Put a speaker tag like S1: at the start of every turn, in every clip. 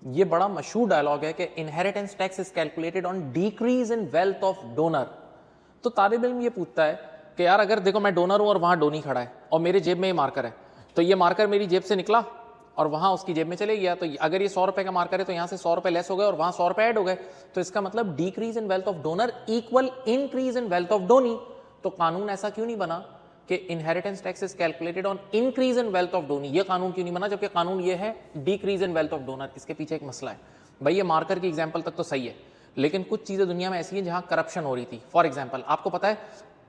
S1: ये बड़ा मशहूर डायलॉग है कि inheritance tax is calculated on decrease in wealth of donor. तो तालिब इल्म ये पूछता है कि यार अगर देखो मैं डोनर हूं और वहां डोनी खड़ा है और मेरे जेब में ये मार्कर है, तो ये मार्कर मेरी जेब से निकला और वहां उसकी जेब में चले गया, तो अगर ये 100 रुपए का मार्कर है तो यहां से 100 रुपए लेस हो गए और वहां 100 रुपए ऐड हो गए, तो इसका मतलब decrease in wealth of donor equal increase in wealth of donee. तो कानून ऐसा क्यों नहीं बना कि inheritance tax is calculated on increase in wealth of donee? ये कानून क्यों नहीं बना, जबकि कानून ये है decrease in wealth of donor? इसके पीछे एक मसला है भाई। ये मार्कर की एग्जांपल तक तो सही है, लेकिन कुछ चीजें दुनिया में ऐसी हैं जहां करप्शन हो रही थी। फॉर एग्जांपल आपको पता है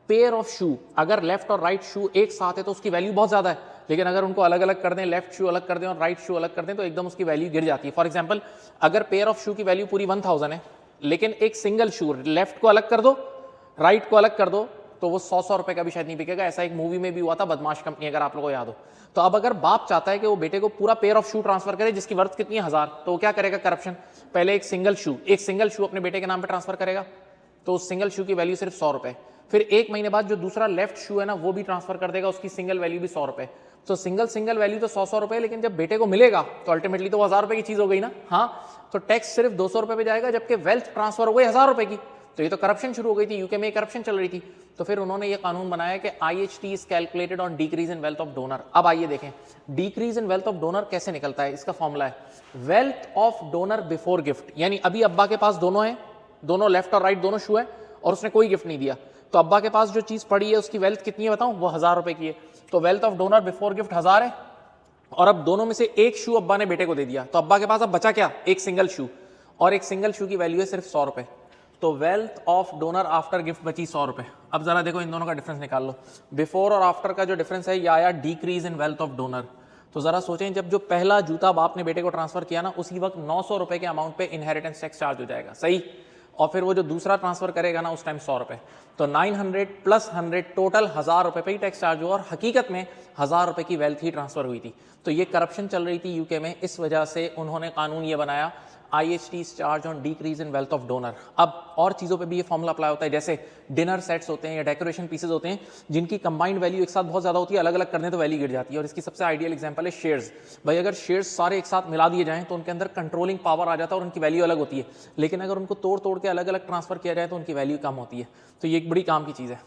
S1: पेयर ऑफ शू, अगर लेफ्ट और राइट शू एक साथ है तो उसकी वैल्यू बहुत ज्यादा है, लेकिन अगर उनको अलग अलग कर दें, लेफ्ट शू अलग कर दें और राइट शू अलग कर दें, तो एकदम उसकी वैल्यू गिर जाती है। फॉर एग्जांपल अगर पेयर ऑफ शू की वैल्यू पूरी 1000 है, लेकिन एक सिंगल शू लेफ्ट को अलग कर दो, राइट को अलग कर दो, तो वो 100 रुपए का भी शायद नहीं बिकेगा। ऐसा एक मूवी में भी हुआ था, बदमाश कंपनी, अगर आप लोगों को याद हो। तो अब अगर बाप चाहता है कि वो बेटे को पूरा पेयर ऑफ शू ट्रांसफर करे जिसकी वर्थ कितनी है 1000, तो वो क्या करेगा? करप्शन। पहले एक सिंगल शू अपने बेटे के नाम पे ट्रांसफर करेगा, तो उस सिंगल शू की वैल्यू सिर्फ 100 रुपए। फिर एक महीने बाद जो दूसरा लेफ्ट शू है ना, वो भी ट्रांसफर कर देगा, उसकी सिंगल वैल्यू भी 100 रुपए। तो सिंगल वैल्यू तो 100 रुपए, लेकिन जब बेटे को मिलेगा तो अल्टीमेटली तो 1000 रुपए की चीज हो गई ना। हाँ, तो टैक्स सिर्फ 200 रुपए पे जाएगा, जबकि वेल्थ ट्रांसफर हो गई 1000 रुपए की। तो ये तो करप्शन शुरू हो गई थी, यूके में करप्शन चल रही थी। तो फिर उन्होंने ये कानून बनाया कि IHT is calculated on decrease in wealth of donor. अब आइए देखें decrease in wealth of donor कैसे निकलता है। इसका फॉर्मूला है wealth of donor before gift, यानी अभी अब्बा के पास दोनों है, दोनों लेफ्ट और राइट दोनों शू है, और उसने कोई गिफ्ट नहीं दिया, तो अब्बा के पास जो चीज पड़ी है उसकी वेल्थ कितनी है बताऊं? वो 1000 रुपए की है। तो wealth of donor before gift 1000 है, और अब दोनों में से एक शू अब्बा ने बेटे को दे दिया, तो अब्बा के पास अब बचा क्या? एक सिंगल शू, और एक सिंगल शू की वैल्यू है सिर्फ 100 रुपए। तो wealth of donor after gift बची 100 रुपए। अब जरा देखो इन दोनों का डिफरेंस निकाल लो। बिफोर और आफ्टर का जो डिफरेंस है, ये आया decrease in wealth of donor. तो जरा सोचें, जब जो पहला जूता बाप ने बेटे को ट्रांसफर किया ना, उसी वक्त 900 रुपए के अमाउंट पे इनहेरिटेंस टैक्स चार्ज हो जाएगा, सही? और फिर वो जो दूसरा ट्रांसफर करेगा ना, उस टाइम 100 रुपए। तो 900 प्लस 100 टोटल 1000 रुपए पे ही टैक्स चार्ज हुआ, और हकीकत में 1000 रुपए की वेल्थ ही ट्रांसफर हुई थी। तो ये करप्शन चल रही थी यूके में, इस वजह से उन्होंने कानून ये बनाया IHT charge on decrease in wealth of donor. अब और चीज़ों पे भी ये फॉर्मूला अप्लाई होता है, जैसे डिनर सेट्स होते हैं या डेकोरेशन पीसेज होते हैं जिनकी कंबाइंड वैल्यू एक साथ बहुत ज़्यादा होती है, अलग अलग करने तो वैल्यू गिर जाती है। और इसकी सबसे आइडियल एग्जांपल है शेयर्स। भाई अगर शेयर्स सारे एक साथ मिला दिए जाएं तो उनके अंदर कंट्रोलिंग पावर आ जाता है और उनकी वैल्यू अलग होती है, लेकिन अगर उनको तोड़ तोड़ के अलग अलग ट्रांसफर किया जाए तो उनकी वैल्यू कम होती है। तो ये एक बड़ी काम की चीज़ है।